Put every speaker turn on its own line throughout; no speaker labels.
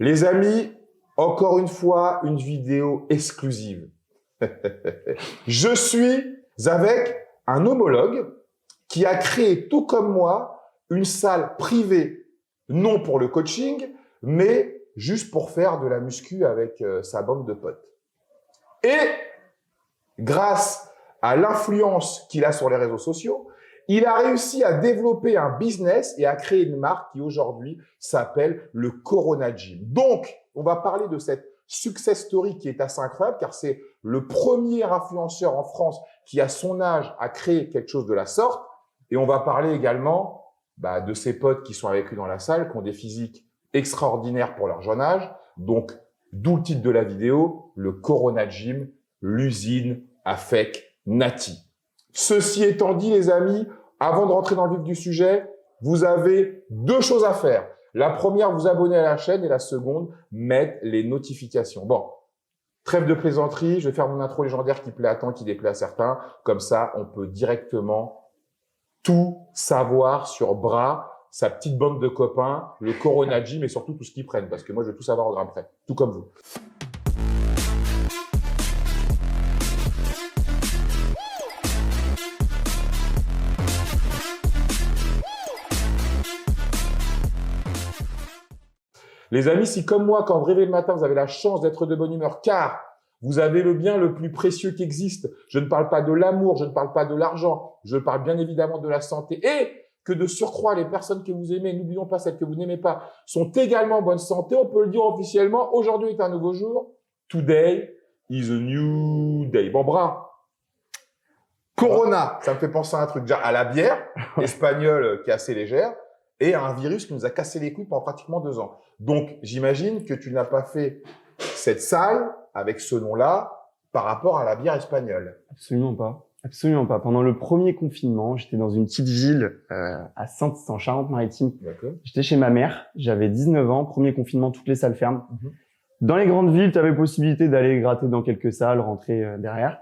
Les amis, encore une fois, une vidéo exclusive. Je suis avec un homologue qui a créé, tout comme moi, une salle privée, non pour le coaching, mais juste pour faire de la muscu avec sa bande de potes. Et grâce à l'influence qu'il a sur les réseaux sociaux, il a réussi à développer un business et à créer une marque qui aujourd'hui s'appelle le Corona Gym. Donc, on va parler de cette success story qui est assez incroyable car c'est le premier influenceur en France qui, à son âge, a créé quelque chose de la sorte. Et on va parler également de ses potes qui sont avec lui dans la salle, qui ont des physiques extraordinaires pour leur jeune âge. Donc, d'où le titre de la vidéo, le Corona Gym, l'usine à fake Nati. Ceci étant dit, les amis, avant de rentrer dans le vif du sujet, vous avez deux choses à faire. La première, vous abonner à la chaîne et la seconde, mettre les notifications. Bon, trêve de plaisanterie, je vais faire mon intro légendaire qui plaît à tant, qui déplaît à certains. Comme ça, on peut directement tout savoir sur Bras, sa petite bande de copains, le Corona Gym et surtout tout ce qu'ils prennent. Parce que moi, je veux tout savoir en gramme près, tout comme vous. Les amis, si comme moi, quand vous rêvez le matin, vous avez la chance d'être de bonne humeur, car vous avez le bien le plus précieux qui existe. Je ne parle pas de l'amour, je ne parle pas de l'argent, je parle bien évidemment de la santé. Et que de surcroît, les personnes que vous aimez, n'oublions pas celles que vous n'aimez pas, sont également en bonne santé. On peut le dire officiellement, aujourd'hui est un nouveau jour. Today is a new day. Bon, Bras. Corona, ça me fait penser à un truc, déjà à la bière espagnole qui est assez légère, et à un virus qui nous a cassé les couilles pendant pratiquement 2 ans. Donc, j'imagine que tu n'as pas fait cette salle avec ce nom-là par rapport à la bière espagnole.
Absolument pas. Absolument pas. Pendant le premier confinement, j'étais dans une petite ville à Sainte, en Charente-Maritime. J'étais chez ma mère, j'avais 19 ans, premier confinement, toutes les salles fermes. Dans les grandes villes, tu avais possibilité d'aller gratter dans quelques salles, rentrer derrière.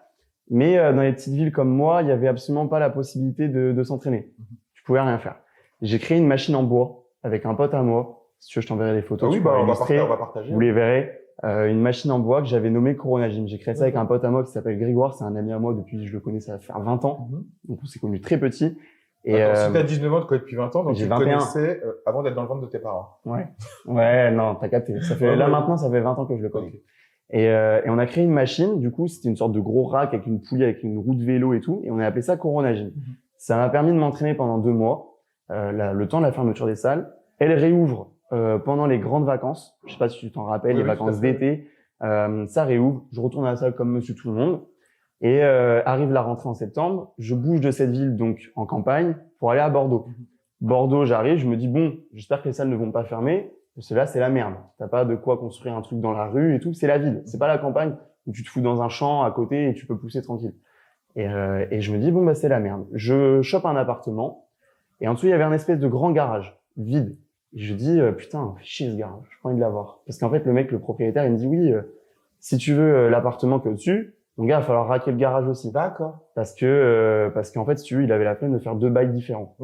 Mais dans les petites villes comme moi, il y avait absolument pas la possibilité de s'entraîner. Tu pouvais rien faire. J'ai créé une machine en bois avec un pote à moi. Si tu veux, je t'enverrai des photos.
Ah oui, on va partager.
Vous les verrez. Une machine en bois que j'avais nommée Corona Gym. J'ai créé ça avec un pote à moi qui s'appelle Grégoire. C'est un ami à moi depuis, je le connais, ça va faire 20 ans. Donc, on s'est connus très petits.
Et si t'as 19 ans, tu connais depuis 20 ans, donc
j'ai
tu
21.
connaissais avant d'être dans le ventre de tes parents.
Ouais, non, t'as capté. Ça fait, là, maintenant, ça fait 20 ans que je le connais. Et on a créé une machine. Du coup, c'était une sorte de gros rack avec une poulie, avec une roue de vélo et tout. Et on a appelé ça Corona Gym. Ça m'a permis de m'entraîner pendant 2 mois. Le temps de la fermeture des salles. Elle réouvre pendant les grandes vacances. Je sais pas si tu t'en rappelles, les vacances d'été. Ça réouvre. Je retourne à la salle comme monsieur tout le monde. Et arrive la rentrée en septembre. Je bouge de cette ville, donc en campagne, pour aller à Bordeaux. Bordeaux, j'arrive, je me dis, bon, j'espère que les salles ne vont pas fermer. Parce que là, c'est la merde. T'as pas de quoi construire un truc dans la rue et tout. C'est la ville. C'est pas la campagne où tu te fous dans un champ à côté et tu peux pousser tranquille. Et je me dis, bon, c'est la merde. Je chope un appartement. Et en dessous, il y avait un espèce de grand garage, vide. Et je dis, putain, fais chier ce garage, j'ai pas envie de l'avoir. Parce qu'en fait, le mec, le propriétaire, il me dit, oui, si tu veux l'appartement qui est au-dessus, mon gars, il va falloir raquer le garage aussi.
D'accord.
Parce qu'en fait, si tu veux, il avait la flemme de faire 2 bails différents.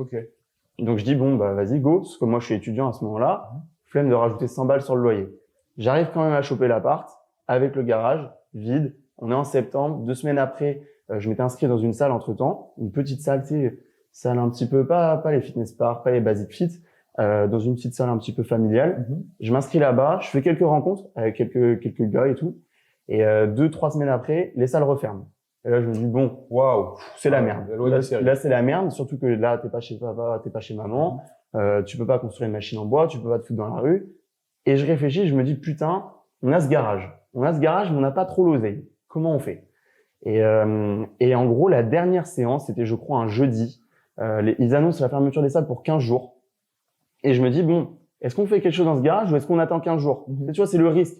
Donc, je dis, bon, vas-y, go. Parce que moi, je suis étudiant à ce moment-là. Flemme de rajouter 100 balles sur le loyer. J'arrive quand même à choper l'appart avec le garage vide. On est en septembre. 2 semaines après, je m'étais inscrit dans une salle entre-temps. Une petite salle, tu sais, salle un petit peu, pas les fitness parks, pas les basic fit, dans une petite salle un petit peu familiale. Je m'inscris là-bas, je fais quelques rencontres avec quelques gars et tout. Et 2-3 semaines après, les salles referment. Et là, je me dis, bon, waouh, c'est la merde. Là, c'est la merde, surtout que là, t'es pas chez papa, t'es pas chez maman, tu peux pas construire une machine en bois, tu peux pas te foutre dans la rue. Et je réfléchis, je me dis, putain, on a ce garage, mais on n'a pas trop l'oseille. Comment on fait? Et en gros, la dernière séance, c'était, je crois, un jeudi. Ils annoncent la fermeture des salles pour 15 jours. Et je me dis, bon, est-ce qu'on fait quelque chose dans ce garage ou est-ce qu'on attend 15 jours? Tu vois, c'est le risque.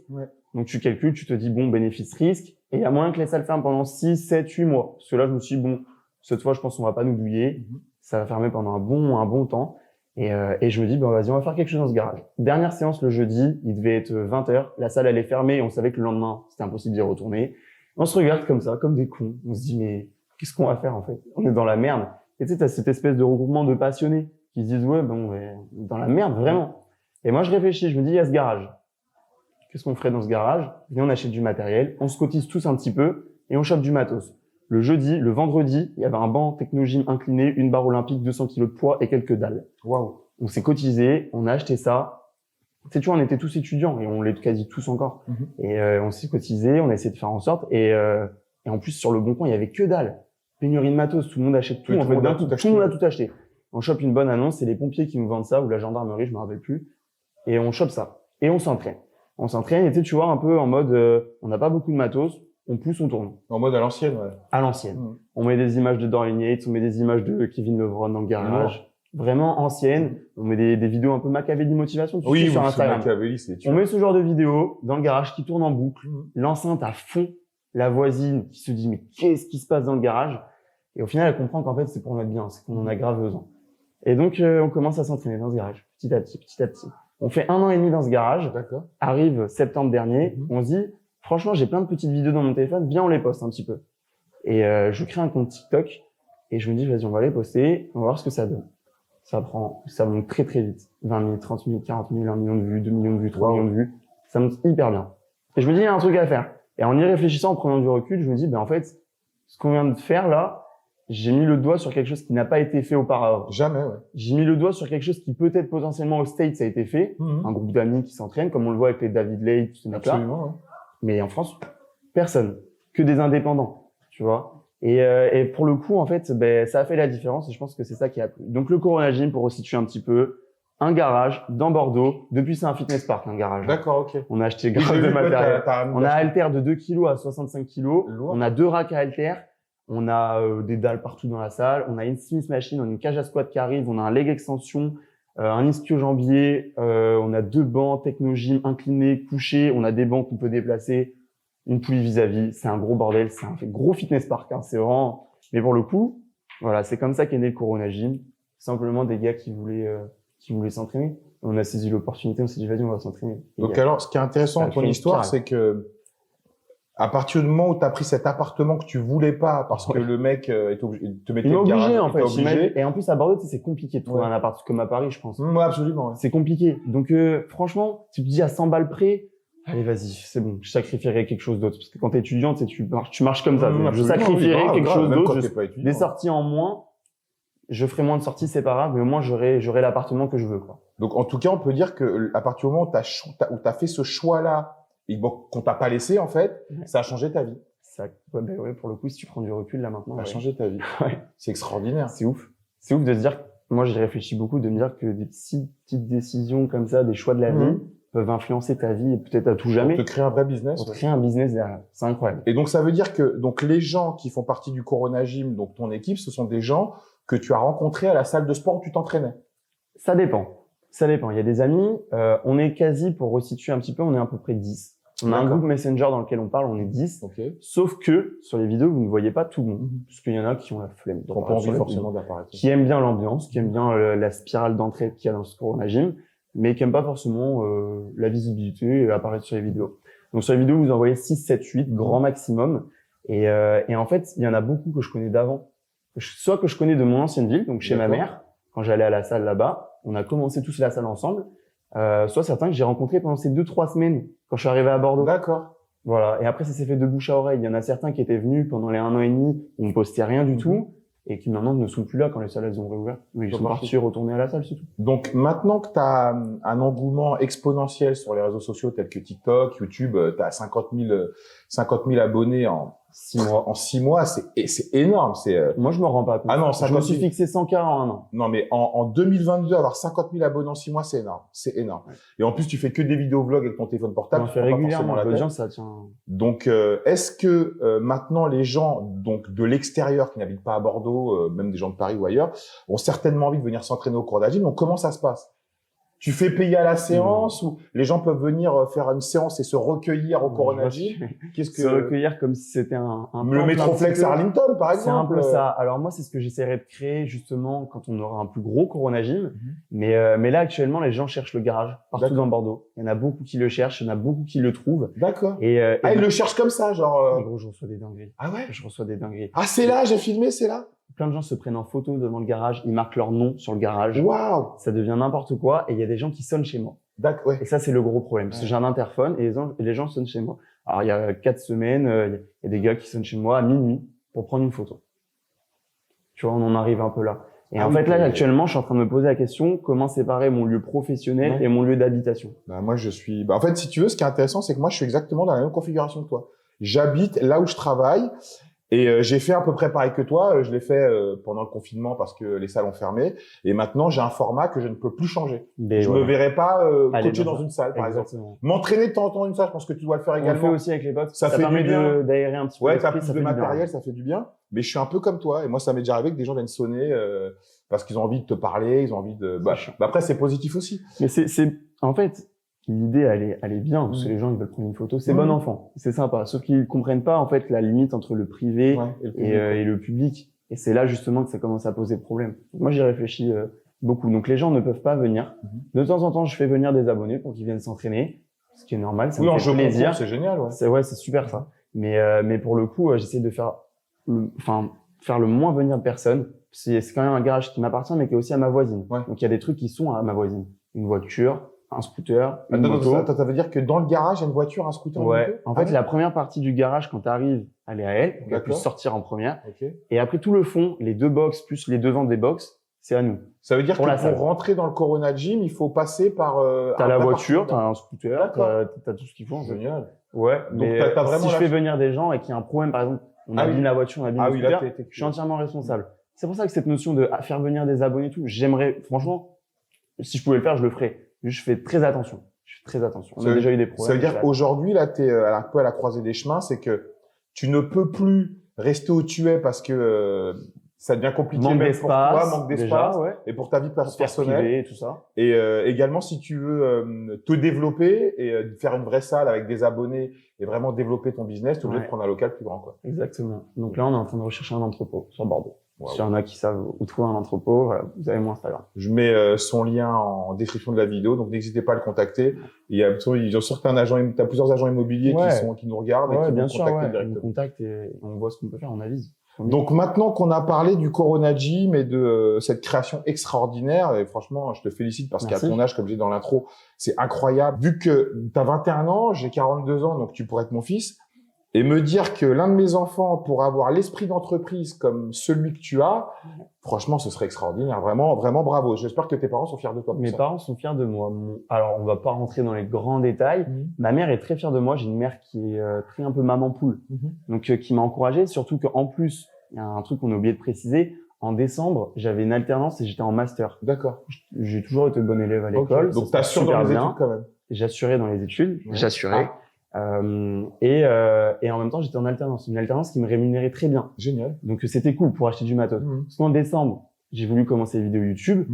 Donc, tu calcules, tu te dis, bon, bénéfice-risque. Et il y a moyen que les salles ferment pendant 6, 7, 8 mois. Parce que là, je me suis dit, bon, cette fois, je pense qu'on va pas nous douiller. Ça va fermer pendant un bon temps. Et je me dis, bon, vas-y, on va faire quelque chose dans ce garage. Dernière séance le jeudi, il devait être 20h. La salle, elle est fermée. On savait que le lendemain, c'était impossible d'y retourner. On se regarde comme ça, comme des cons. On se dit, mais qu'est-ce qu'on va faire, en fait? On est dans la merde. Et tu sais, t'as cette espèce de regroupement de passionnés qui se disent, ouais, bon, dans la merde, vraiment. Et moi, je réfléchis, je me dis, il y a ce garage. qu'est-ce qu'on ferait dans ce garage? Venez, on achète du matériel, on se cotise tous un petit peu et on chope du matos. Le vendredi, il y avait un banc Technogym incliné, une barre olympique, 200 kg de poids et quelques dalles.
Waouh.
On s'est cotisé, on a acheté ça. Tu vois, on était tous étudiants et on l'est quasi tous encore. Et on s'est cotisé, on a essayé de faire en sorte. Et en plus, sur le bon coin, il y avait que dalle. Pénurie de matos, tout le monde achète tout.
Tout
En fait,
le monde a tout
acheté. On chope une bonne annonce, c'est les pompiers qui nous vendent ça ou la gendarmerie, je me rappelle plus. Et on chope ça. Et on s'entraîne. Et tu vois, un peu en mode, on n'a pas beaucoup de matos, on pousse, on tourne.
En mode à l'ancienne, ouais.
À l'ancienne. On met des images de Dorian Yates, on met des images de Kevin Levron dans le garage. Vraiment ancienne. On met des vidéos un peu Machiavelli motivation tu sais, sur Instagram. On met ce genre de vidéos dans le garage qui tourne en boucle, l'enceinte à fond, la voisine qui se dit mais qu'est-ce qui se passe dans le garage? Et au final, elle comprend qu'en fait c'est pour notre bien, c'est qu'on en a grave besoin. Et donc on commence à s'entraîner dans ce garage, petit à petit. On fait 1 an et demi dans ce garage.
D'accord.
Arrive septembre dernier, on se dit franchement j'ai plein de petites vidéos dans mon téléphone, viens on les poste un petit peu. Et je crée un compte TikTok et je me dis vas-y on va les poster, on va voir ce que ça donne. Ça monte très très vite. 20 000, 30 000, 40 000, 1 million de vues, 2 millions de vues, 3 millions de vues. Ça monte hyper bien. Et je me dis, il y a un truc à faire. Et en y réfléchissant, en prenant du recul, je me dis, ben, en fait, ce qu'on vient de faire là, j'ai mis le doigt sur quelque chose qui n'a pas été fait auparavant.
Jamais, ouais.
J'ai mis le doigt sur quelque chose qui peut-être potentiellement au States ça a été fait. Un groupe d'amis qui s'entraînent, comme on le voit avec les David Lake, tout ça.
Absolument, ouais.
Mais en France, personne. Que des indépendants. Tu vois. Et pour le coup, en fait, ben, ça a fait la différence et je pense que c'est ça qui a plu. Donc, le Corona Gym, pour resituer un petit peu, un garage dans Bordeaux. Depuis, c'est un fitness park, un garage.
D'accord, ok.
On a acheté grave de matériel. On a haltère de 2 kg à 65 kg. On a 2 racks à haltère. On a des dalles partout dans la salle. On a une Smith machine, on a une cage à squat qui arrive. On a un leg extension, un ischio-jambier. On a 2 bancs Technogym inclinés, couchés. On a des bancs qu'on peut déplacer. Une poulie vis-à-vis, c'est un gros bordel, c'est un gros fitness park, hein, c'est vraiment, mais pour le coup, voilà, c'est comme ça qu'est né le Corona Gym. Simplement des gars qui voulaient s'entraîner. On a saisi l'opportunité, on s'est dit, vas-y, on va s'entraîner.
Donc alors, ce qui est intéressant dans ton histoire, c'est que, à partir du moment où tu as pris cet appartement que tu voulais pas, parce que le mec est obligé de te mettre le garage,
en fait. Et en plus, à Bordeaux, c'est compliqué de trouver un appart comme à Paris, je pense.
Ouais, absolument. Ouais.
C'est compliqué. Donc, franchement, tu te dis à 100 balles près, allez, vas-y, c'est bon, je sacrifierai quelque chose d'autre. Parce que quand t'es étudiant, tu marches comme ça. Je sacrifierai quelque chose d'autre. Des sorties en moins, je ferai moins de sorties, c'est pas grave, mais au moins j'aurai l'appartement que je veux, quoi.
Donc, en tout cas, on peut dire que, à partir du moment où t'as fait ce choix-là, et bon, qu'on t'a pas laissé, en fait, ça a changé ta vie.
Ouais, pour le coup, si tu prends du recul, là, maintenant.
Ça a changé ta vie.
Ouais.
C'est extraordinaire.
C'est ouf. C'est ouf de se dire, moi, j'y réfléchis beaucoup, de me dire que des petites décisions comme ça, des choix de la vie, peuvent influencer ta vie et peut-être à tout jamais.
On te crée un vrai business.
On te crée un business derrière. C'est incroyable.
Et donc, ça veut dire que, donc, les gens qui font partie du Corona Gym, donc ton équipe, ce sont des gens que tu as rencontrés à la salle de sport où tu t'entraînais.
Ça dépend. Il y a des amis, on est quasi, pour resituer un petit peu, on est à peu près 10. On a un groupe Messenger dans lequel on parle, on est 10.
Okay.
Sauf que, sur les vidéos, vous ne voyez pas tout le monde. Parce qu'il y en a qui ont la flemme.
Qui n'ont pas envie forcément d'apparaître.
Qui aiment bien l'ambiance, qui aiment bien la spirale d'entrée qu'il y a dans ce Corona Gym, mais qui aiment pas forcément la visibilité et apparaître sur les vidéos. Donc sur les vidéos, vous en voyez 6, 7, 8, grand maximum. Et en fait, il y en a beaucoup que je connais d'avant. Soit que je connais de mon ancienne ville, donc chez ma mère, quand j'allais à la salle là-bas, on a commencé tous la salle ensemble. Soit certains que j'ai rencontrés pendant ces 2-3 semaines quand je suis arrivé à Bordeaux.
D'accord.
Voilà. Et après, ça s'est fait de bouche à oreille. Il y en a certains qui étaient venus pendant les 1 an et demi, où on postait rien du tout, et qui maintenant ne sont plus là quand les salles elles ont réouvert. Ils sont partis retourner à la salle, c'est tout.
Donc maintenant que tu as un engouement exponentiel sur les réseaux sociaux tels que TikTok, YouTube, tu as 50 000 abonnés en 6 mois, c'est énorme.
Moi, je me rends pas compte.
Ah non,
je me suis fixé 100K en 1 an.
Non, mais en 2022, avoir 50 000 abonnés en 6 mois, c'est énorme. C'est énorme. Ouais. Et en plus, tu fais que des vidéos vlogs avec ton téléphone portable.
On fait régulièrement. L'audience, ça tient.
Donc, est-ce que maintenant les gens donc de l'extérieur qui n'habitent pas à Bordeaux, même des gens de Paris ou ailleurs, ont certainement envie de venir s'entraîner au Corona Gym? Donc, comment ça se passe? Tu fais payer à la séance ou les gens peuvent venir faire une séance et se recueillir au Corona Gym?
Se recueillir comme si c'était un
le Metroflex Arlington, par exemple.
C'est un peu ça. Alors moi, c'est ce que j'essaierai de créer justement quand on aura un plus gros Corona Gym. Mais là, actuellement, les gens cherchent le garage partout dans Bordeaux. Il y en a beaucoup qui le cherchent, il y en a beaucoup qui le trouvent.
D'accord. Et ils le cherchent comme ça, genre.
Gros, je reçois des dingueries.
Ah ouais?
Je reçois des dingueries.
Ah, c'est là, j'ai filmé, c'est là?
Plein de gens se prennent en photo devant le garage, ils marquent leur nom sur le garage.
Waouh!
Ça devient n'importe quoi et il y a des gens qui sonnent chez moi.
D'accord, ouais.
Et ça, c'est le gros problème. Parce que j'ai un interphone et les gens sonnent chez moi. Alors, il y a 4 semaines, il y a des gars qui sonnent chez moi à minuit pour prendre une photo. Tu vois, on en arrive un peu là. Et en fait, là, actuellement, je suis en train de me poser la question, comment séparer mon lieu professionnel et mon lieu d'habitation?
Moi, en fait, si tu veux, ce qui est intéressant, c'est que moi, je suis exactement dans la même configuration que toi. J'habite là où je travaille. Et j'ai fait à peu près pareil que toi. Je l'ai fait pendant le confinement parce que les salles ont fermé. Et maintenant, j'ai un format que je ne peux plus changer. Je me verrai pas coacher dans une salle, par exemple. M'entraîner de temps en temps dans une salle, je pense que tu dois le faire également.
On le fait aussi avec les potes.
Ça fait
permet
du bien.
D'aérer un petit peu.
Ouais, t'as plus de matériel, ça fait du bien. Mais je suis un peu comme toi. Et moi, ça m'est déjà arrivé que des gens viennent sonner parce qu'ils ont envie de te parler, ils ont envie de. Après, c'est positif aussi.
Mais en fait. L'idée, elle est bien, parce que les gens, ils veulent prendre une photo. C'est bon enfant. C'est sympa. Sauf qu'ils comprennent pas, en fait, la limite entre le privé et le public. Et c'est là, justement, que ça commence à poser problème. Moi, j'y réfléchis beaucoup. Donc, les gens ne peuvent pas venir. De temps en temps, je fais venir des abonnés pour qu'ils viennent s'entraîner. Ce qui est normal. Ça me fait plaisir.
C'est génial, ouais.
C'est super, ça. Mais pour le coup, j'essaie de faire le moins venir de personnes. C'est quand même un garage qui m'appartient, mais qui est aussi à ma voisine. Ouais. Donc, il y a des trucs qui sont à ma voisine. Une voiture, un scooter, une moto.
Ça veut dire que dans le garage, il y a une voiture, un scooter, une moto?
En fait, la première partie du garage, quand tu arrives, elle est à elle, pour qu'elle puisse sortir en première. Et après, tout le fond, les 2 box plus les devants des box, c'est à nous.
Ça veut dire que pour rentrer dans le Corona Gym, il faut passer par
t'as la voiture, t'as un scooter, t'as tout ce qu'il faut.
Génial.
Ouais. Donc, mais vraiment si je fais venir des gens et qu'il y a un problème, par exemple, on abîme la voiture, on abîme le scooter, je suis entièrement responsable. C'est pour ça que cette notion de faire venir des abonnés et tout, j'aimerais, franchement, si je pouvais le faire, je le ferais. Je fais très attention. On a déjà eu des problèmes.
Ça veut dire qu'aujourd'hui, là, t'es un peu à la croisée des chemins, c'est que tu ne peux plus rester où tu es parce que ça devient compliqué même pour toi, manque d'espace, et pour ta vie personnelle
et tout ça.
Et également, si tu veux te développer et faire une vraie salle avec des abonnés et vraiment développer ton business, tu es obligé de prendre un local plus grand, quoi.
Exactement. Donc là, on est en train de rechercher un entrepôt sur Bordeaux. S'il y en a qui savent où trouver un entrepôt, voilà, vous avez mon Instagram.
Je mets son lien en description de la vidéo, donc n'hésitez pas à le contacter. Ils ont certains agents, t'as plusieurs agents immobiliers qui nous regardent et qui vont contacter directement.
On contacte et on voit ce qu'on peut faire, on avise.
Donc maintenant qu'on a parlé du Corona Gym et de cette création extraordinaire, et franchement, je te félicite parce qu'à ton âge, comme j'ai dit dans l'intro, c'est incroyable. Vu que t'as 21 ans, j'ai 42 ans, donc tu pourrais être mon fils. Et me dire que l'un de mes enfants pourra avoir l'esprit d'entreprise comme celui que tu as, franchement, ce serait extraordinaire. Vraiment, vraiment bravo. J'espère que tes parents sont fiers de toi.
Mes parents sont fiers de moi. Alors, on va pas rentrer dans les grands détails. Ma mère est très fière de moi. J'ai une mère qui est très un peu maman poule. Donc, qui m'a encouragé. Surtout qu'en plus, il y a un truc qu'on a oublié de préciser. En décembre, j'avais une alternance et j'étais en master.
D'accord.
J'ai toujours été bon élève à l'école.
Donc, t'assures dans les études quand même.
J'assurais dans les études. J'assurais. Et en même temps, j'étais en alternance. Une alternance qui me rémunérait très bien.
Génial.
Donc, c'était cool pour acheter du matos. Parce qu'en décembre, j'ai voulu commencer les vidéos YouTube.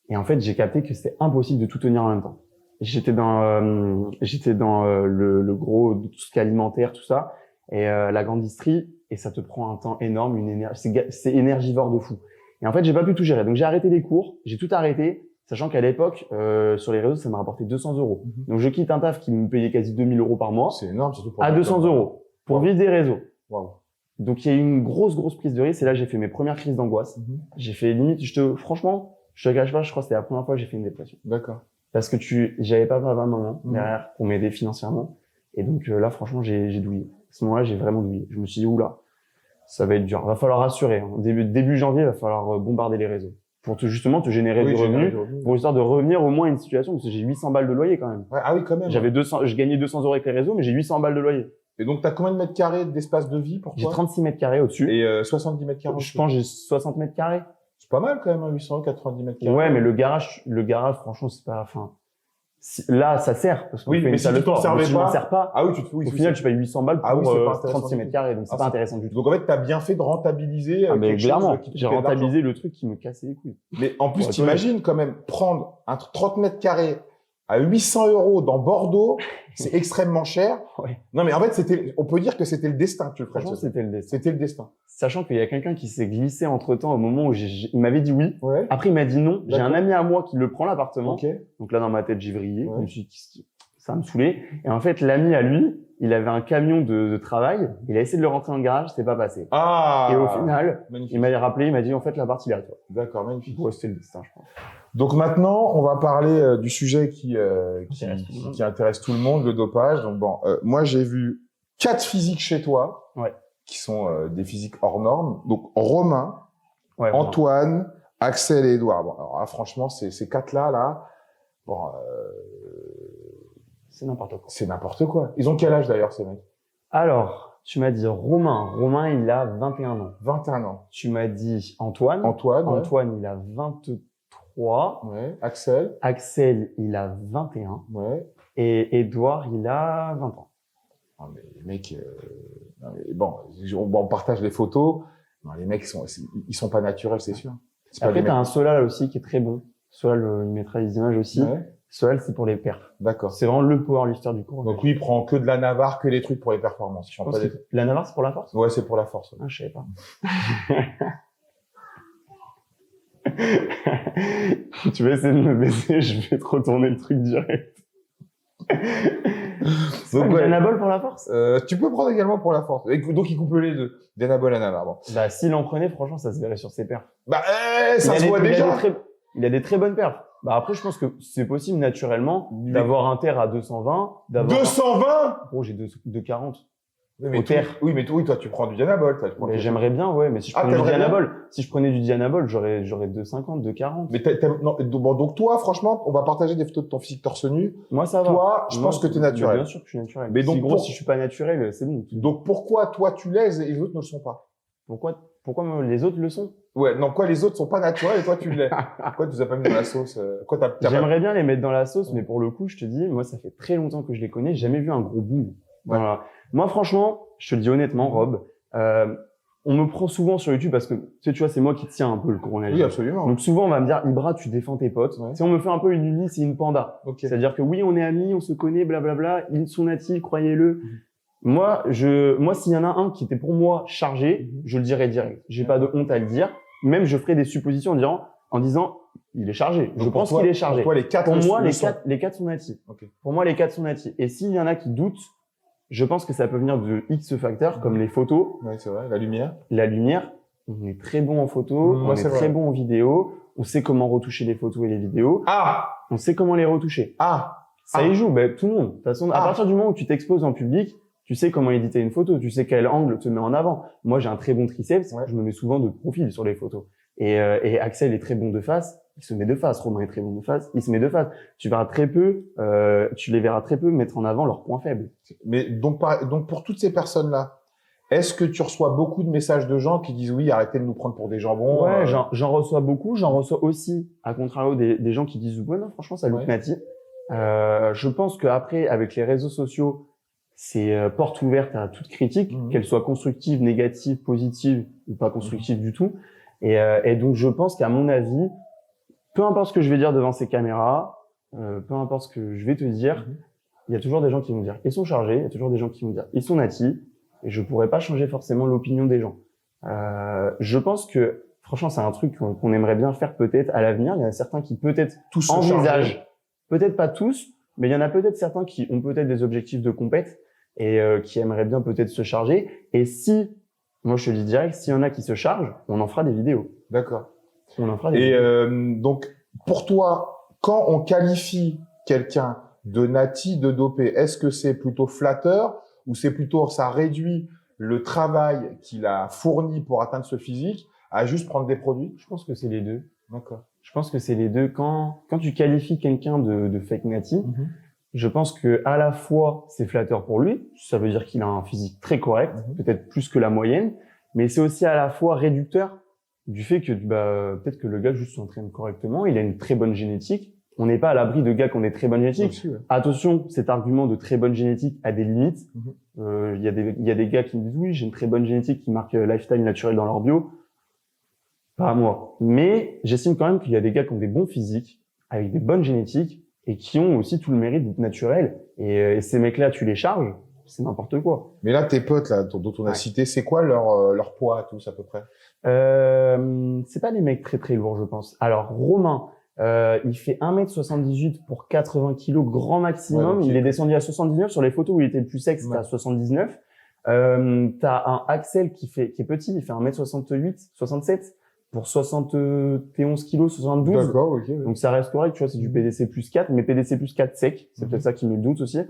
Et en fait, j'ai capté que c'était impossible de tout tenir en même temps. J'étais dans le gros, tout ce qui est alimentaire, tout ça. Et la grande distrie. Et ça te prend un temps énorme, une énergie. C'est énergivore de fou. Et en fait, j'ai pas pu tout gérer. Donc, j'ai arrêté les cours. J'ai tout arrêté. Sachant qu'à l'époque, sur les réseaux, ça m'a rapporté 200 €. Donc, je quitte un taf qui me payait quasi 2000 € par mois.
C'est énorme, surtout pour
à 200 € pour vivre des réseaux.
Wow.
Donc, il y a eu une grosse prise de risque. Et là, j'ai fait mes premières crises d'angoisse. J'ai fait limite, franchement, je te cache pas, je crois que c'était la première fois que j'ai fait une dépression.
D'accord.
Parce que j'avais pas maman derrière pour m'aider financièrement. Et donc, là, franchement, j'ai douillé. À ce moment-là, j'ai vraiment douillé. Je me suis dit, oula, ça va être dur. Va falloir rassurer. Début janvier, va falloir bombarder les réseaux. Pour justement te générer du revenu, pour histoire de revenir au moins à une situation, parce que j'ai 800 balles de loyer quand même.
Ouais, ah oui, quand même.
Je gagnais 200 € avec les réseaux, mais j'ai 800 balles de loyer.
Et donc, t'as combien de mètres carrés d'espace de vie pour toi?
J'ai 36 mètres carrés au-dessus.
Et 70 mètres carrés
Je pense que j'ai 60 mètres carrés.
C'est pas mal quand même, 800 €, 90 mètres carrés.
Ouais, mais le garage, franchement, c'est pas, là, ça sert, parce qu'on fait une salle de sport.
Si
je m'en sers pas.
Ah oui,
au final, tu payes 800 balles pour 36 mètres carrés, donc c'est pas intéressant du tout.
Donc en fait, t'as bien fait de rentabiliser.
Mais clairement, j'ai rentabilisé le truc qui me cassait les couilles.
Mais en plus, t'imagines quand même prendre un 30 mètres carrés à 800 € dans Bordeaux, c'est extrêmement cher. Non, mais en fait, on peut dire que c'était le destin que tu le ferais.
Franchement, c'était le destin.
C'était le destin.
Sachant qu'il y a quelqu'un qui s'est glissé entre temps au moment où il m'avait dit oui. Après, il m'a dit non. J'ai un ami à moi qui le prend l'appartement. Donc là, dans ma tête, j'ai vrillé. Je me suis dit, ça me saoulait. Et en fait, l'ami à lui, il avait un camion de travail. Il a essayé de le rentrer dans le garage, c'était pas passé.
Ah.
Et au final,
magnifique.
il m'a rappelé, il m'a dit en fait la partie est à toi.
D'accord, magnifique.
Ouais, c'était le destin, je pense.
Donc maintenant, on va parler du sujet qui intéresse tout le monde, le dopage. Donc bon, moi j'ai vu 4 physiques chez toi,
Ouais.
qui sont des physiques hors normes. Donc Romain,
Ouais,
Antoine, Axel et Edouard. Bon, alors là, franchement, ces 4-là, bon,
c'est n'importe quoi.
c'est n'importe quoi. Ils ont quel âge d'ailleurs ces mecs?
Alors, tu m'as dit Romain. Romain, il a 21 ans.
21 ans.
Tu m'as dit Antoine.
Antoine. Ouais.
Antoine, il a 23.
Ouais. Axel.
Axel, il a 21.
Ouais.
Et Edouard, il a 20 ans.
Non, mais les mecs, non, mais bon, on partage les photos. Non, les mecs, ils sont pas naturels, c'est sûr.
Après, t'as un Solal aussi qui est très bon. Solal, il mettra les images aussi.
Ouais.
Solal, c'est pour les perfs.
D'accord.
C'est vraiment le powerlifter du cours.
Donc lui, il prend que de la Navarre, que les trucs pour les performances.
Je pense que la Navarre, c'est pour la force?
Ouais, c'est pour la force. Ouais.
Ah, je savais pas. Tu vas essayer de me baiser, je vais te retourner le truc direct.
Donc,
ouais. Anabol pour la force?
Tu peux prendre également pour la force. Donc il couple les deux. D'Anabol à Navarre. Bon.
Bah, s'il en prenait, franchement, ça se verrait sur ses perfs.
Bah, ça se voit déjà.
Il a des très bonnes perfs. Bah, après, je pense que c'est possible naturellement d'avoir un terre à 220,
220?
Oh, j'ai 240.
Mais oui, mais toi, tu prends du Dianabol.
Mais j'aimerais bien, ouais, mais si je prenais du Dianabol, j'aurais 250, 240.
Mais non, bon, donc toi, franchement, on va partager des photos de ton physique torse nu.
Moi, ça va.
Toi, je pense que t'es naturel.
Bien sûr que je suis naturel.
Mais donc,
si je suis pas naturel, c'est bon.
Donc, pourquoi toi, tu l'es et les autres ne le sont pas?
Pourquoi les autres le sont?
Ouais, non, quoi, les autres sont pas naturels et toi, tu l'es? Pourquoi tu les as pas mis dans la sauce?
J'aimerais bien les mettre dans la sauce, mais pour le coup, je te dis, moi, ça fait très longtemps que je les connais, j'ai jamais vu un gros boom.
Ouais.
Voilà. Moi, franchement, je te le dis honnêtement, Rob, on me prend souvent sur YouTube parce que, tu vois, c'est moi qui tiens un peu le coronavirus.
Oui, absolument.
Donc souvent, on va me dire, Ibra, tu défends tes potes.
Ouais.
Tu sais, on me fait un peu une Ulysse et une Panda.
Okay.
C'est-à-dire que oui, on est amis, on se connaît, blablabla, ils sont natifs, croyez-le. Moi, s'il y en a un qui était pour moi chargé, je le dirais direct. J'ai pas de honte à le dire. Même, je ferai des suppositions en disant, il est chargé.
Donc
je pense qu'il est chargé.
Pour moi,
les 4 sont natifs.
Okay.
Pour moi, les 4 sont natifs. Et s'il y en a qui doutent, je pense que ça peut venir de X facteurs, comme les photos.
Ouais, c'est vrai. La lumière.
La lumière. On est très bon en photo. On est très bon en vidéo. On sait comment retoucher les photos et les vidéos. On sait comment les retoucher. Ça y joue. Ben, tout le monde. De toute façon, à partir du moment où tu t'exposes en public, tu sais comment éditer une photo. Tu sais quel angle te met en avant. Moi, j'ai un très bon triceps. Ouais. Je me mets souvent de profil sur les photos. Et Axel est très bon de face. Il se met de face. Romain est très bon de face. Il se met de face. Tu les verras très peu mettre en avant leurs points faibles.
Mais donc pour toutes ces personnes-là, est-ce que tu reçois beaucoup de messages de gens qui disent oui, arrêtez de nous prendre pour des jambons?
Ouais, j'en reçois beaucoup. J'en reçois aussi, à contrario, des gens qui disent ouais, non, franchement, ça look natif. Je pense qu'après, avec les réseaux sociaux, c'est porte ouverte à toute critique, qu'elle soit constructive, négative, positive ou pas constructive du tout. Et donc, je pense qu'à mon avis, peu importe ce que je vais dire devant ces caméras, peu importe ce que je vais te dire, il y a toujours des gens qui vont dire ils sont chargés, il y a toujours des gens qui vont dire ils sont natifs, et je pourrais pas changer forcément l'opinion des gens. Je pense que, franchement, c'est un truc qu'on aimerait bien faire peut-être à l'avenir. Il y en a certains qui peut-être envisagent, peut-être pas tous, mais il y en a peut-être certains qui ont peut-être des objectifs de compète et qui aimeraient bien peut-être se charger. Et si, moi je te dis direct, s'il y en a qui se chargent, on en fera des vidéos.
D'accord.
On en fera des vidéos.
Donc, pour toi, quand on qualifie quelqu'un de nati, de dopé, est-ce que c'est plutôt flatteur ou c'est plutôt ça réduit le travail qu'il a fourni pour atteindre ce physique à juste prendre des produits?
Je pense que c'est les deux.
D'accord.
Je pense que c'est les deux. Quand tu qualifies quelqu'un de fake nati, je pense que à la fois c'est flatteur pour lui, ça veut dire qu'il a un physique très correct, peut-être plus que la moyenne, mais c'est aussi à la fois réducteur du fait que peut-être que le gars juste s'entraîne correctement, il a une très bonne génétique. On n'est pas à l'abri de gars qui ont des très bonnes génétiques.
Aussi, ouais.
Attention, cet argument de très bonne génétique a des limites. Il y a des gars qui me disent oui, j'ai une très bonne génétique qui marque lifestyle naturel dans leur bio. Pas à moi. Mais j'estime quand même qu'il y a des gars qui ont des bons physiques, avec des bonnes génétiques, et qui ont aussi tout le mérite d'être naturels. Et ces mecs-là, tu les charges, c'est n'importe quoi.
Mais là, tes potes là, dont on a cité, c'est quoi leur poids tous à peu près?
C'est pas des mecs très très lourds, je pense. Alors Romain, Il fait 1m78 pour 80 kg grand maximum.
Ouais,
il est descendu à 79. Sur les photos où il était le plus sec, c'était à 79. T'as un Axel qui est petit, il fait 1m68, 67 pour 71 kg, 72.
D'accord, ok. Ouais.
Donc ça reste correct, tu vois, c'est du PDC plus 4, mais PDC plus 4 sec. C'est peut-être ça qui met le doute aussi.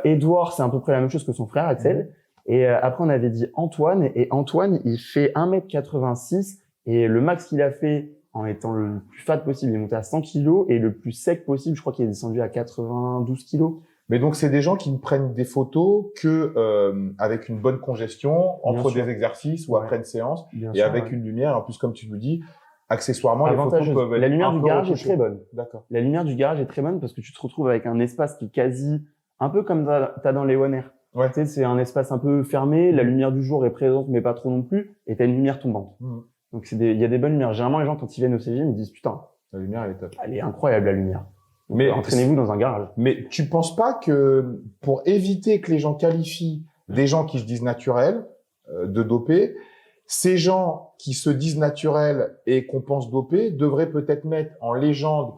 Edouard, c'est à peu près la même chose que son frère Axel. Et après, on avait dit Antoine. Et Antoine, il fait 1m86. Et le max qu'il a fait en étant le plus fat possible, il est monté à 100 kg. Et le plus sec possible, je crois qu'il est descendu à 92 kg.
Mais donc, c'est des gens qui ne prennent des photos que avec une bonne congestion, entre des exercices ou après une séance, et avec une lumière. En plus, comme tu nous dis, accessoirement, les photos peuvent être
la lumière du garage est très bonne.
D'accord.
La lumière du garage est très bonne parce que tu te retrouves avec un espace qui est quasi un peu comme t'as dans les One Air.
Ouais.
Tu sais, c'est un espace un peu fermé. La lumière du jour est présente, mais pas trop non plus. Et t'as une lumière tombante. Donc il y a des bonnes lumières. Généralement, les gens quand ils viennent au CG, ils me disent putain,
la lumière elle est top.
Elle est incroyable la lumière. Donc,
mais
entraînez-vous dans un garage.
Mais tu penses pas que pour éviter que les gens qualifient des gens qui se disent naturels de dopés, ces gens qui se disent naturels et qu'on pense dopés devraient peut-être mettre en légende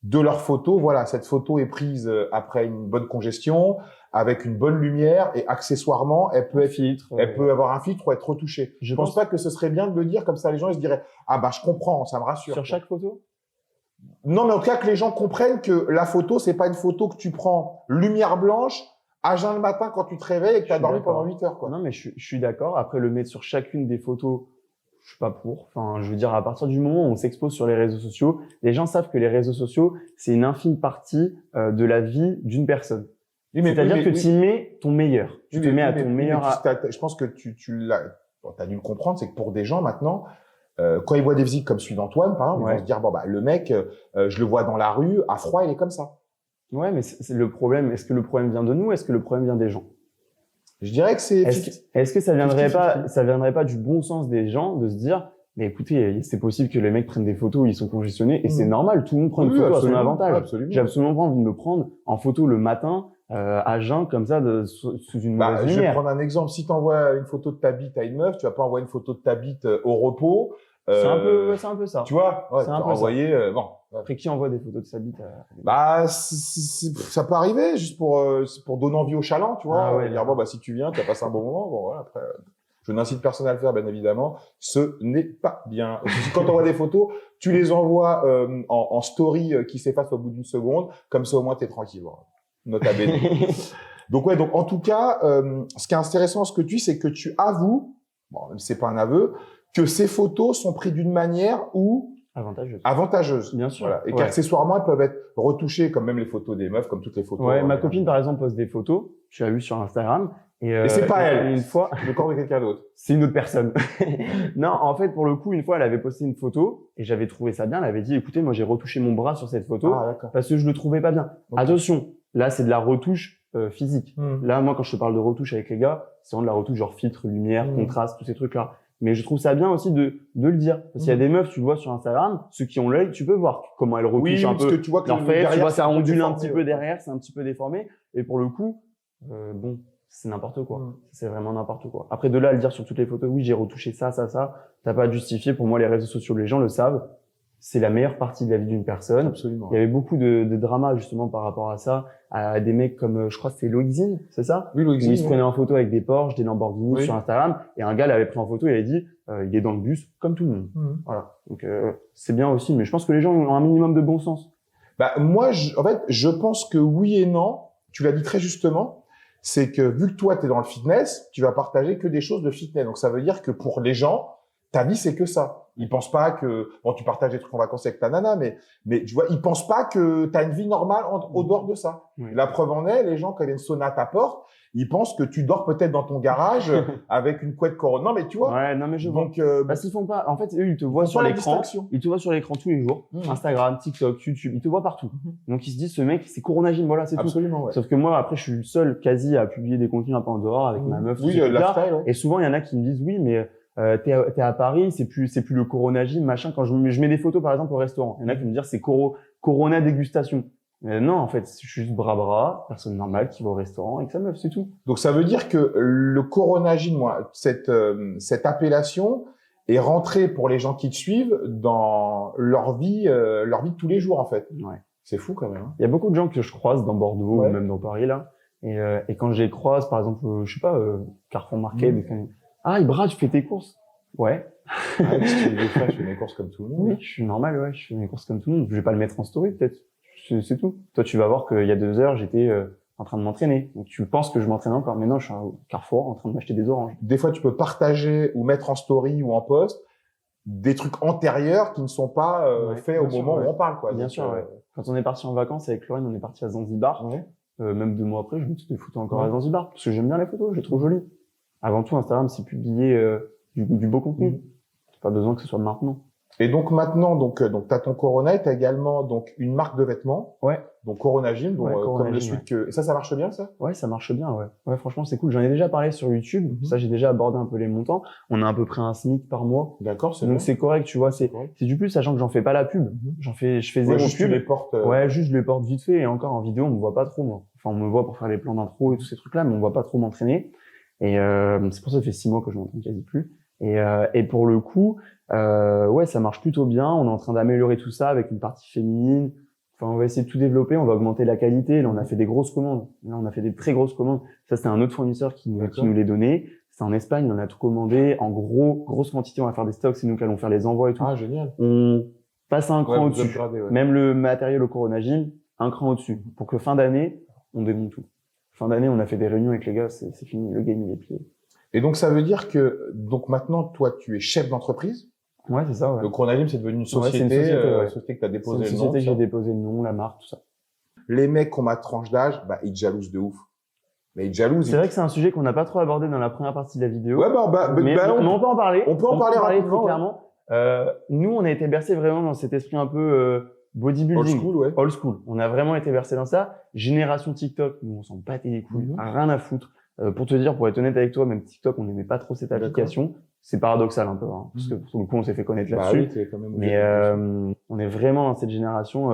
de leur photo, voilà, cette photo est prise après une bonne congestion, avec une bonne lumière et accessoirement, elle peut avoir un filtre ou être retouchée. Je pense pas que ce serait bien de le dire comme ça, les gens ils se diraient ah bah je comprends, ça me rassure.
Sur chaque photo?
Non, mais en tout cas que les gens comprennent que la photo c'est pas une photo que tu prends lumière blanche à jeun le matin quand tu te réveilles et que tu as dormi pendant 8 heures quoi.
Non mais je suis d'accord. Après le mettre sur chacune des photos, je suis pas pour. Enfin, je veux dire, à partir du moment où on s'expose sur les réseaux sociaux, les gens savent que les réseaux sociaux, c'est une infime partie de la vie d'une personne. Oui, c'est-à-dire que tu y mets ton meilleur. Tu te mets à ton meilleur.
Je pense que t'as dû le comprendre, c'est que pour des gens maintenant, quand ils voient des visites comme celui d'Antoine, par exemple, ils vont se dire bon bah le mec, je le vois dans la rue, à froid, il est comme ça.
Ouais, mais c'est le problème. Est-ce que le problème vient de nous, ou est-ce que le problème vient des gens?
Je dirais que c'est.
Est-ce que ça viendrait pas du bon sens des gens de se dire, mais écoutez, c'est possible que les mecs prennent des photos où ils sont congestionnés et c'est normal, tout le monde prend une photo à son avantage. J'ai absolument pas envie de me prendre en photo le matin à jeun comme ça sous une mauvaise lumière.
Je vais prendre un exemple. Si tu envoies une photo de ta bite à une meuf, tu vas pas envoyer une photo de ta bite au repos.
C'est un peu ça.
Tu vois,
c'est un peu
envoyé. Bon.
Après, qui envoie des photos de sa bite
Bah, ça peut arriver, juste pour donner envie aux chalands, tu vois. Dire bon bah si tu viens, tu as passé un bon moment. Bon voilà. Après, je n'incite personne à le faire, bien évidemment. Ce n'est pas bien. Quand tu envoies des photos, tu les envoies en story qui s'efface au bout d'une seconde. Comme ça, au moins, t'es tranquille. Nota bene. Donc en tout cas, ce qui est intéressant, ce que tu dis, c'est que tu avoues, bon, même si c'est pas un aveu, que ces photos sont prises d'une manière où avantageuse.
Bien sûr.
Voilà. Et qu'accessoirement, elles peuvent être retouchées, comme même les photos des meufs, comme toutes les photos.
Ouais, ma copine, par exemple, poste des photos. Tu as vu sur Instagram.
Et c'est pas elle.
Une fois.
Le corps de quelqu'un d'autre.
C'est une autre personne. Non, en fait, pour le coup, une fois, elle avait posté une photo et j'avais trouvé ça bien. Elle avait dit, écoutez, moi, j'ai retouché mon bras sur cette photo parce que je le trouvais pas bien. Okay. Attention. Là, c'est de la retouche physique. Là, moi, quand je te parle de retouche avec les gars, c'est vraiment de la retouche genre filtre, lumière, contraste, tous ces trucs-là. Mais je trouve ça bien aussi de le dire. Parce qu'il y a des meufs, tu le vois sur Instagram, ceux qui ont l'œil, tu peux voir comment elles retouchent un peu.
Parce que tu vois que
leur fait, tu vois, ça ondule un petit peu derrière, c'est un petit peu déformé. Et pour le coup, bon, c'est n'importe quoi. C'est vraiment n'importe quoi. Après, de là à le dire sur toutes les photos, oui, j'ai retouché ça. T'as pas à justifier. Pour moi, les réseaux sociaux, les gens le savent. C'est la meilleure partie de la vie d'une personne.
Absolument.
Il y avait beaucoup de drama justement par rapport à ça, à des mecs comme, je crois que c'était Loïzine, c'est ça?
Oui, Loïzine.
Ils se prenaient en photo avec des Porsche, des Lamborghini sur Instagram, et un gars l'avait pris en photo, il avait dit, il est dans le bus comme tout le monde. Voilà. Donc c'est bien aussi, mais je pense que les gens ont un minimum de bon sens.
Bah moi, en fait, je pense que oui et non. Tu l'as dit très justement. C'est que vu que toi t'es dans le fitness, tu vas partager que des choses de fitness. Donc ça veut dire que pour les gens, ta vie c'est que ça. Ils pensent pas que bon tu partages des trucs en vacances avec ta nana, mais tu vois ils pensent pas que t'as une vie normale au dehors de ça. La preuve en est, les gens quand ils viennent sonner à ta porte, ils pensent que tu dors peut-être dans ton garage avec une couette Corona. Non mais tu vois.
Ouais, non mais je vois.
Donc
parce qu'ils font pas. En fait, eux ils te voient sur l'écran. Ils te voient sur l'écran tous les jours. Instagram, TikTok, YouTube, ils te voient partout. Donc ils se disent ce mec c'est Corona Gym, voilà c'est tout.
Absolument. Ouais.
Sauf que moi après je suis le seul quasi à publier des contenus un peu en dehors avec ma meuf.
Oui, lifestyle. Ouais.
Et souvent il y en a qui me disent oui mais t'es à Paris, c'est plus le Corona Gym, machin. Quand je mets des photos, par exemple, au restaurant, il y en a qui me disent c'est Corona dégustation. Mais non, en fait, je suis juste bras, personne normale qui va au restaurant avec sa meuf, c'est tout.
Donc, ça veut dire que le Corona Gym, moi, cette appellation, est rentré pour les gens qui te suivent dans leur vie de tous les jours en fait.
Ouais.
C'est fou quand même. Hein.
Il y a beaucoup de gens que je croise dans Bordeaux
Ouais.
ou même dans Paris là, et quand je les croise, par exemple, je sais pas, Carrefour Market, ah Ibra, tu fais tes courses? Ouais.
Ah, parce que des fois, je fais mes courses comme tout le monde.
Oui, je suis normal, ouais, je fais mes courses comme tout le monde. Je vais pas le mettre en story peut-être, c'est tout. Toi, tu vas voir qu'il y a 2 heures, j'étais en train de m'entraîner. Donc tu penses que je m'entraîne encore, mais non, je suis au Carrefour en train de m'acheter des oranges.
Des fois, tu peux partager ou mettre en story ou en post des trucs antérieurs qui ne sont pas faits au moment où on parle, quoi.
Bien
Donc,
sûr, ouais. Quand on est parti en vacances avec Lorraine, on est parti à Zanzibar.
Ouais.
Même 2 mois après, je me suis des photos encore à Zanzibar parce que j'aime bien les photos, je les trouve jolies. Avant tout, Instagram, c'est publier du beau contenu. Pas besoin que ce soit maintenant.
Et donc maintenant, t'as ton Corona et t'as également donc une marque de vêtements.
Ouais.
Donc Corona Gym, donc,
Corona
comme le
Gym,
suite que. Et ça marche bien, ça?
Ouais, ça marche bien, ouais. Ouais, franchement, c'est cool. J'en ai déjà parlé sur YouTube. Ça, j'ai déjà abordé un peu les montants. On a à peu près un SMIC par mois.
D'accord, c'est
donc
bon.
c'est correct, tu vois. C'est du plus, sachant que j'en fais pas la pub. Je fais zéro
juste
pub.
tu les portes.
Ouais, juste je les porte vite fait. Et encore en vidéo, on me voit pas trop, moi. Enfin, on me voit pour faire les plans d'intro et tous ces trucs-là, mais on me voit pas trop m'entraîner. Et c'est pour ça que ça fait 6 mois que je m'entraîne quasi plus. Et pour le coup, ouais, ça marche plutôt bien. On est en train d'améliorer tout ça avec une partie féminine. Enfin, on va essayer de tout développer. On va augmenter la qualité. Là, on a fait des grosses commandes. Là, on a fait des très grosses commandes. Ça, c'était un autre fournisseur qui nous les donnait. C'est en Espagne. On a tout commandé en grosse quantité. On va faire des stocks. C'est nous qui allons faire les envois et tout.
Ah, génial.
On passe à un cran au-dessus.
Ouais.
Même le matériel au Corona Gym, un cran au-dessus. Pour que fin d'année, on démonte tout. Fin d'année, on a fait des réunions avec les gars. C'est fini. Le game, il est plié.
Et donc, ça veut dire que, donc maintenant, toi, tu es chef d'entreprise.
Ouais, c'est ça, ouais.
Le Corona Gym, c'est devenu une société,
société
que t'as déposé le nom.
C'est une société que j'ai déposé le nom, la marque, tout ça.
Les mecs qui ont ma tranche d'âge, bah, ils te jalousent de ouf. Mais ils te jalousent.
C'est vrai que c'est un sujet qu'on n'a pas trop abordé dans la première partie de la vidéo.
Ouais,
mais on peut en parler.
On peut en parler rapidement,
très clairement. Nous, on a été bercés vraiment dans cet esprit un peu, bodybuilding.
Old school, ouais.
Old school. On a vraiment été bercés dans ça. Génération TikTok, nous, on s'en battait les couilles. Rien à foutre. Pour te dire, pour être honnête avec toi, même TikTok, on n'aimait pas trop cette application. C'est paradoxal un peu, hein, parce que pour le coup, on s'est fait connaître là-dessus.
Oui, quand même
mais on est vraiment dans cette génération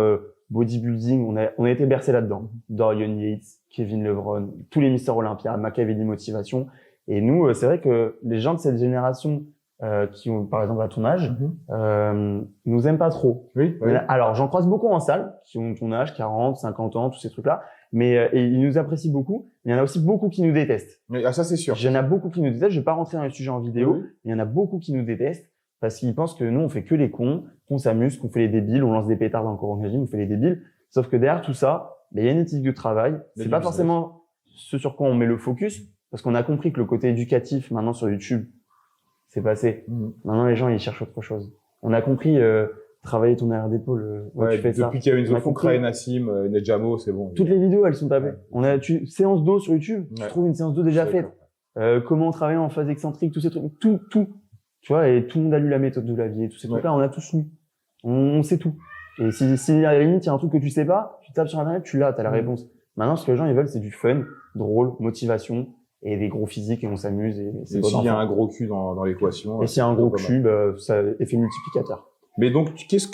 bodybuilding. On a été bercés là-dedans. Dorian Yates, Kevin Lebron, tous les Mister Olympia, Machiavelli Motivation. Et nous, c'est vrai que les gens de cette génération qui ont, par exemple, à ton âge, nous aiment pas trop.
Oui.
Alors, j'en croise beaucoup en salle, qui ont ton âge, 40, 50 ans, tous ces trucs-là. Mais et ils nous apprécient beaucoup. Mais il y en a aussi beaucoup qui nous détestent.
Mais ça, c'est sûr.
Il y en a beaucoup qui nous détestent. Je vais pas rentrer dans les sujets en vidéo. Mais il y en a beaucoup qui nous détestent parce qu'ils pensent que nous, on fait que les cons, qu'on s'amuse, qu'on fait les débiles, on lance des pétards dans le Corona Gym, on fait les débiles. Sauf que derrière tout ça, il y a une éthique de travail. C'est pas forcément ce sur quoi on met le focus, parce qu'on a compris que le côté éducatif, maintenant sur YouTube, c'est passé. Maintenant, les gens, ils cherchent autre chose. On a compris, travailler ton arrière d'épaule, tu fais ça.
Depuis qu'il y a une Zofukra et Nassim, Nejamo, c'est bon.
Toutes les vidéos, elles sont tapées. On a, séance d'eau sur YouTube, tu trouves une séance d'eau déjà faite. Comment travailler en phase excentrique, tous ces trucs, tout. Tu vois, et tout le monde a lu la méthode de la vie, tous ces trucs-là, on a tous lu. On sait tout. Et si à la limite, il y a un truc que tu sais pas, tu tapes sur Internet, tu l'as, t'as la réponse. Maintenant, ce que les gens, ils veulent, c'est du fun, drôle, motivation, et des gros physiques, et on s'amuse, et c'est
s'il y a un gros cul dans l'équation.
Et s'il y a un gros cul, ça effet multiplicateur.
Mais donc, est-ce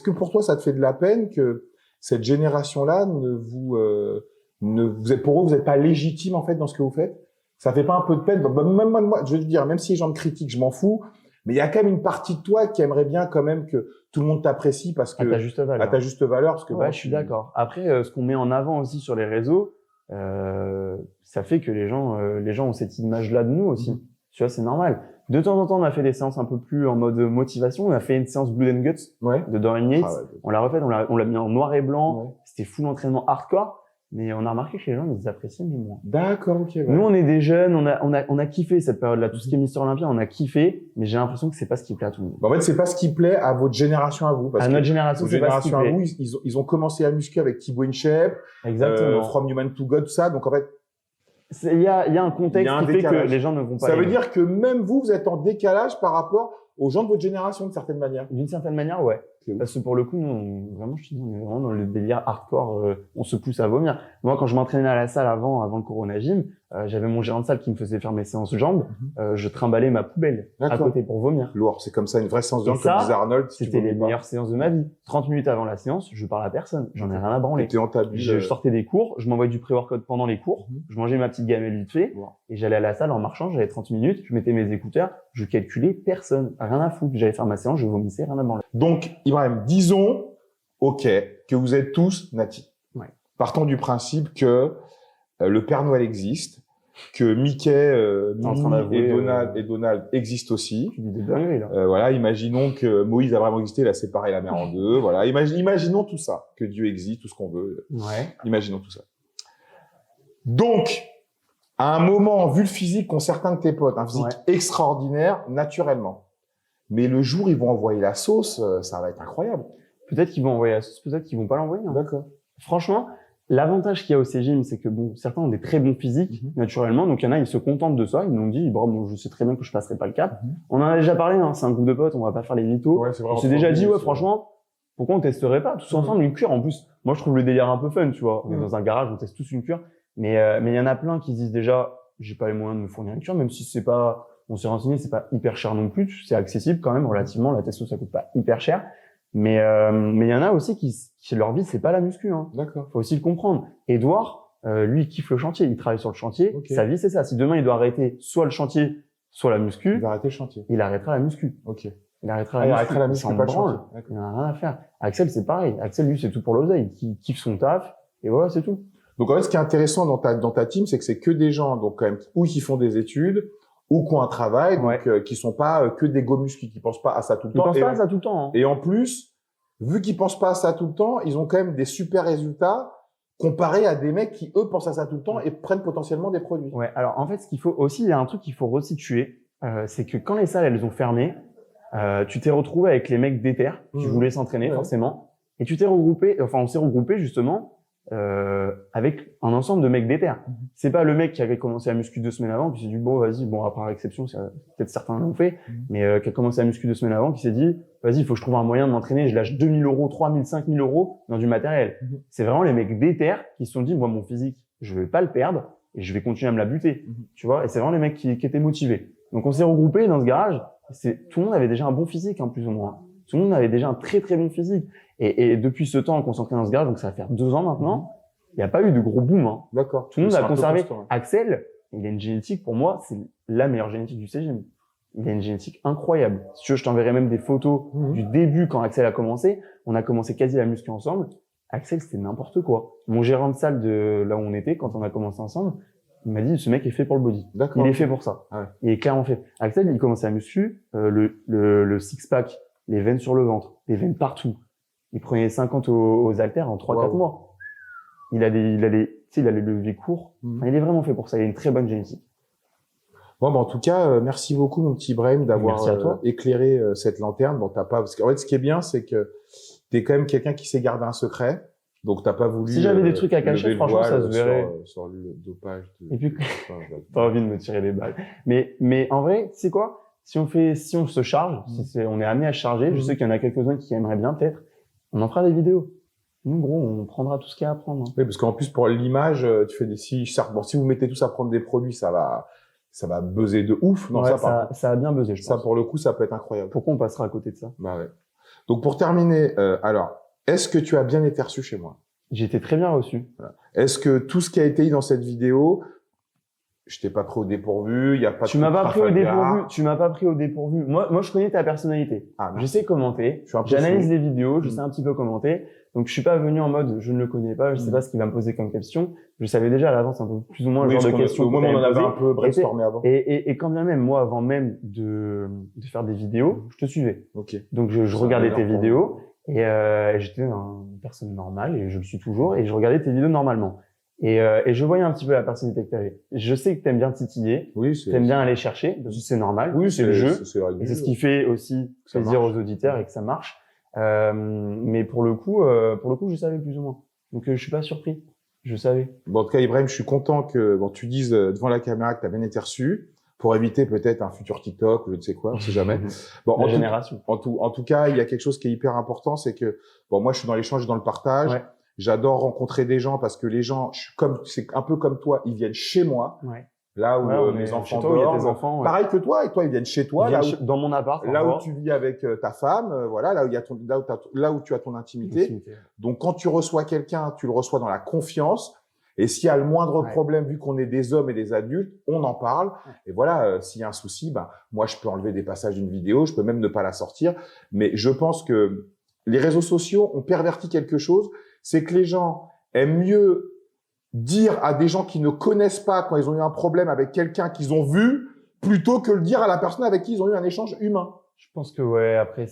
que pour toi, ça te fait de la peine que cette génération-là pour eux, vous n'êtes pas légitime, en fait, dans ce que vous faites? Ça fait pas un peu de peine? Même moi, je veux dire, même si les gens me critiquent, je m'en fous. Mais il y a quand même une partie de toi qui aimerait bien quand même que tout le monde t'apprécie parce que
à ta juste valeur.
À ta juste valeur, parce que
ouais, je suis d'accord. Après, ce qu'on met en avant aussi sur les réseaux, ça fait que les gens ont cette image-là de nous aussi. Tu vois, c'est normal. De temps en temps, on a fait des séances un peu plus en mode motivation. On a fait une séance Blood and Guts de Dorian Yates. On l'a refaite, on l'a mis en noir et blanc. C'était full entraînement hardcore. Mais on a remarqué que les gens, ils appréciaient, mais moins.
D'accord, ok.
Nous, on est des jeunes, on a kiffé cette période-là. Tout ce qui est Mister Olympia, on a kiffé, mais j'ai l'impression que c'est pas ce qui plaît à tout le monde.
En fait, c'est pas ce qui plaît à votre génération à vous. Parce
à notre génération, c'est pas ce qui plaît.
À vous, ils ont commencé à muscler avec Thibaut InShape, From Human to God, tout ça. Donc, en fait,
il y a un contexte qui fait que les gens ne vont pas.
Ça veut dire que même vous êtes en décalage par rapport aux gens de votre génération, d'une certaine manière.
D'une certaine manière, ouais. Parce que pour le coup, nous, vraiment, je te dis, on est vraiment dans le délire hardcore, on se pousse à vomir. Moi, quand je m'entraînais à la salle avant le Corona Gym, j'avais mon gérant de salle qui me faisait faire mes séances de jambes, je trimballais ma poubelle à côté pour vomir.
Lourd, c'est comme ça, une vraie séance de
Et
jambes, comme
ça,
disait Arnold. Si
c'était les meilleures séances de ma vie. 30 minutes avant la séance, je parle à personne, j'en ai rien à branler.
T'étais en ta bulle.
Je sortais des cours, je m'envoyais du pré-workout pendant les cours, je mangeais ma petite gamelle vite fait, et j'allais à la salle en marchant, j'avais 30 minutes, je mettais mes écouteurs, je calculais personne, rien à foutre. J'allais faire ma séance, je vomissais, rien à branler.
Donc, Ibrahim, disons, OK, que vous êtes tous natifs.
Ouais.
Partons du principe que le Père Noël existe, que Mickey, Minnie et Donald existent aussi.
Tu dis des dingueries, là.
Voilà, imaginons que Moïse a vraiment existé, il a séparé la mer en deux. Voilà, imaginons tout ça, que Dieu existe, tout ce qu'on veut.
Ouais.
Imaginons tout ça. Donc, à un moment, vu le physique qu'ont certains de tes potes, un physique extraordinaire, naturellement. Mais le jour où ils vont envoyer la sauce, ça va être incroyable.
Peut-être qu'ils vont envoyer la sauce, peut-être qu'ils vont pas l'envoyer. Hein.
D'accord.
Franchement, l'avantage qu'il y a au CGM, c'est que bon, certains ont des très bons physiques, naturellement. Donc, il y en a, ils se contentent de ça. Ils nous ont dit, bon, je sais très bien que je passerai pas le cap. On en a déjà parlé, hein. C'est un groupe de potes, on va pas faire les mythos.
Ouais,
on s'est déjà dit, franchement, pourquoi on testerait pas tous ensemble une cure? En plus, moi, je trouve le délire un peu fun, tu vois. On est dans un garage, on teste tous une cure. Mais il y en a plein qui disent déjà, j'ai pas les moyens de me fournir une cure, même si c'est pas, on s'est renseigné, c'est pas hyper cher non plus. C'est accessible quand même, relativement. La testo, ça coûte pas hyper cher. Mais il y en a aussi qui leur vie, c'est pas la muscu, hein.
D'accord.
Faut aussi le comprendre. Edouard, lui, il kiffe le chantier. Il travaille sur le chantier. Sa vie, c'est ça. Si demain, il doit arrêter soit le chantier, soit la muscu.
Il va arrêter le chantier.
Il arrêtera la muscu.
Ok.
Il arrêtera la muscu.
Il s'en branle.
Il n'a rien à faire. Axel, c'est pareil. Axel, lui, c'est tout pour l'oseille. Il kiffe son taf. Et voilà, c'est tout.
Donc, en fait, ce qui est intéressant dans ta team, c'est que c'est que des gens, donc, quand même, ou qui font des études, ou qui ont un travail, donc, qui sont pas que des go muscu, qui pensent pas à ça tout le temps.
Ils pensent pas à ça tout le temps, hein.
Et en plus, vu qu'ils pensent pas à ça tout le temps, ils ont quand même des super résultats comparés à des mecs qui, eux, pensent à ça tout le temps et prennent potentiellement des produits.
Ouais. Alors, en fait, ce qu'il faut aussi, il y a un truc qu'il faut resituer, c'est que quand les salles, elles ont fermé, tu t'es retrouvé avec les mecs déter qui voulaient s'entraîner, forcément. Et tu t'es regroupé, enfin, on s'est regroupé, justement, avec un ensemble de mecs déter. C'est pas le mec qui avait commencé à muscu 2 semaines avant qui s'est dit bon vas-y, bon à part exception, peut-être certains l'ont fait, mais qui a commencé à muscu 2 semaines avant qui s'est dit vas-y, il faut que je trouve un moyen de m'entraîner, je lâche 2000 €, 3000, 5000 € dans du matériel. C'est vraiment les mecs déter qui se sont dit moi mon physique, je vais pas le perdre et je vais continuer à me la buter, tu vois. Et c'est vraiment les mecs qui étaient motivés. Donc on s'est regroupés dans ce garage. Tout le monde avait déjà un bon physique, hein, plus ou moins. Tout le monde avait déjà un très très bon physique. Et depuis ce temps qu'on s'entraîne dans ce garage, donc ça va faire 2 ans maintenant, il n'y a pas eu de gros boom, hein.
D'accord.
Tout le monde a conservé. Axel, il a une génétique, pour moi, c'est la meilleure génétique du CGM. Il a une génétique incroyable. Si tu veux, je t'enverrai même des photos du début quand Axel a commencé. On a commencé quasi la muscu ensemble. Axel, c'était n'importe quoi. Mon gérant de salle de là où on était, quand on a commencé ensemble, il m'a dit, ce mec est fait pour le body.
D'accord.
Il est fait pour ça.
Ah ouais.
Il est clairement fait. Axel, il commençait à muscu, le six-pack, les veines sur le ventre, les veines partout. Il prenait 50 aux haltères en 3-4 mois. Il a les levées courts. Enfin, il est vraiment fait pour ça. Il a une très bonne génétique.
Bon, en tout cas, merci beaucoup, mon petit Ibrahim, d'avoir éclairé cette lanterne. Bon, t'as pas, parce qu'en fait, ce qui est bien, c'est que t'es quand même quelqu'un qui sait garder un secret. Donc, t'as pas voulu.
Si j'avais des trucs à cacher, franchement, ça se verrait.
Sur le dopage.
Et puis, t'as envie de me tirer des balles. Mais en vrai, tu sais quoi? Si on se charge, on est amené à se charger, je sais qu'il y en a quelques-uns qui aimeraient bien, peut-être. On en fera des vidéos. Nous, gros, on prendra tout ce qu'il y a à prendre. Hein.
Oui, parce qu'en plus, pour l'image, tu fais si vous mettez tous à prendre des produits, ça va buzzer de ouf. Non,
ouais, ça a bien buzzé, je pense.
Ça, pour le coup, ça peut être incroyable.
Pourquoi on passera à côté de ça?
Bah ouais. Donc, pour terminer, alors, est-ce que tu as bien été reçu chez moi?
J'ai été très bien reçu.
Voilà. Est-ce que tout ce qui a été dit dans cette vidéo, je t'ai pas pris au dépourvu, il y a pas
Tu m'as pas pris au dépourvu, tu m'as pas pris au dépourvu. Moi, je connais ta personnalité. Je sais commenter, j'analyse les vidéos, je sais un petit peu commenter. Donc, je suis pas venu en mode, je ne le connais pas, je sais pas ce qu'il va me poser comme question. Je savais déjà à l'avance un peu plus ou moins le genre de questions.
Au moment où on en avait un peu brainstormé avant.
Et quand bien même, moi, avant même de faire des vidéos, je te suivais.
Ok.
Donc, je regardais tes vidéos et j'étais une personne normale et je le suis toujours et je regardais tes vidéos normalement. Et je voyais un petit peu la personnalité que t'avais. Je sais que t'aimes bien titiller.
Oui,
t'aimes bien aller chercher. Parce que c'est normal.
Oui,
c'est le jeu.
Et
c'est ce qui fait aussi plaisir aux auditeurs et que ça marche. Mais pour le coup, je savais plus ou moins. Donc, je suis pas surpris. Je savais.
Bon, en tout cas, Ibrahim, je suis content que, tu dises devant la caméra que t'as bien été reçu pour éviter peut-être un futur TikTok ou je ne sais quoi, on sait jamais. Bon,
génération.
En tout cas, il y a quelque chose qui est hyper important, c'est que, moi, je suis dans l'échange et dans le partage. Ouais. J'adore rencontrer des gens parce que les gens, c'est un peu comme toi, ils viennent chez moi.
Ouais.
Là où
Ouais,
mes enfants
toi, où il y a tes
dorment.
enfants. Ouais.
Pareil que toi, et toi, ils viennent chez toi,
Dans mon appart.
là où tu vis avec ta femme, voilà, là où tu as ton intimité. Donc, quand tu reçois quelqu'un, tu le reçois dans la confiance. Et s'il y a le moindre problème, vu qu'on est des hommes et des adultes, on en parle. Et voilà, s'il y a un souci, moi, je peux enlever des passages d'une vidéo, je peux même ne pas la sortir. Mais je pense que les réseaux sociaux ont perverti quelque chose, c'est que les gens aiment mieux dire à des gens qui ne connaissent pas quand ils ont eu un problème avec quelqu'un qu'ils ont vu, plutôt que le dire à la personne avec qui ils ont eu un échange humain.
Je pense que après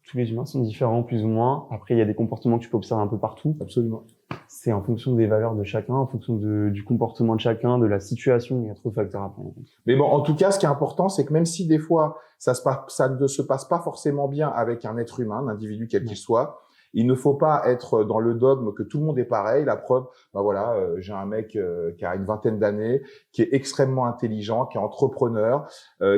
tous les humains sont différents plus ou moins. Après il y a des comportements que tu peux observer un peu partout.
Absolument.
C'est en fonction des valeurs de chacun, en fonction du comportement de chacun, de la situation. Il y a trop de facteurs à prendre en compte.
Mais bon, en tout cas, ce qui est important, c'est que même si des fois ça ne se passe pas forcément bien avec un être humain, un individu quel qu'il soit, il ne faut pas être dans le dogme que tout le monde est pareil. La preuve, voilà, j'ai un mec qui a une vingtaine d'années, qui est extrêmement intelligent, qui est entrepreneur,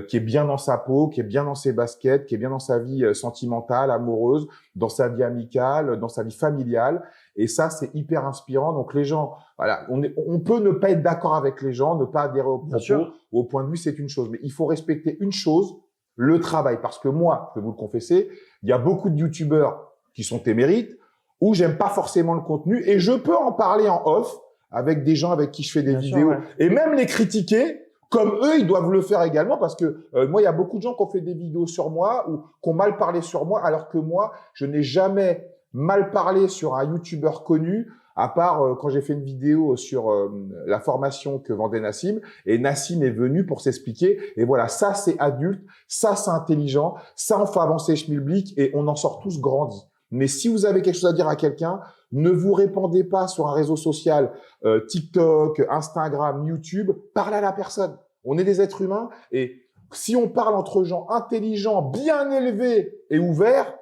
qui est bien dans sa peau, qui est bien dans ses baskets, qui est bien dans sa vie sentimentale, amoureuse, dans sa vie amicale, dans sa vie familiale. Et ça, c'est hyper inspirant. Donc les gens, voilà, on peut ne pas être d'accord avec les gens, ne pas adhérer aux propos ou au point de vue, c'est une chose. Mais il faut respecter une chose, le travail. Parce que moi, je vais vous le confesser, il y a beaucoup de youtubeurs qui sont émérites, où j'aime pas forcément le contenu, et je peux en parler en off avec des gens avec qui je fais des vidéos, et même les critiquer, comme eux, ils doivent le faire également, parce que moi, il y a beaucoup de gens qui ont fait des vidéos sur moi, ou qui ont mal parlé sur moi, alors que moi, je n'ai jamais mal parlé sur un youtubeur connu, à part quand j'ai fait une vidéo sur la formation que vendait Nassim, et Nassim est venu pour s'expliquer, et voilà, ça c'est adulte, ça c'est intelligent, ça on fait avancer Schmilblick, et on en sort tous grandis. Mais si vous avez quelque chose à dire à quelqu'un, ne vous répandez pas sur un réseau social, TikTok, Instagram, YouTube, parlez à la personne. On est des êtres humains, et si on parle entre gens intelligents, bien élevés et ouverts,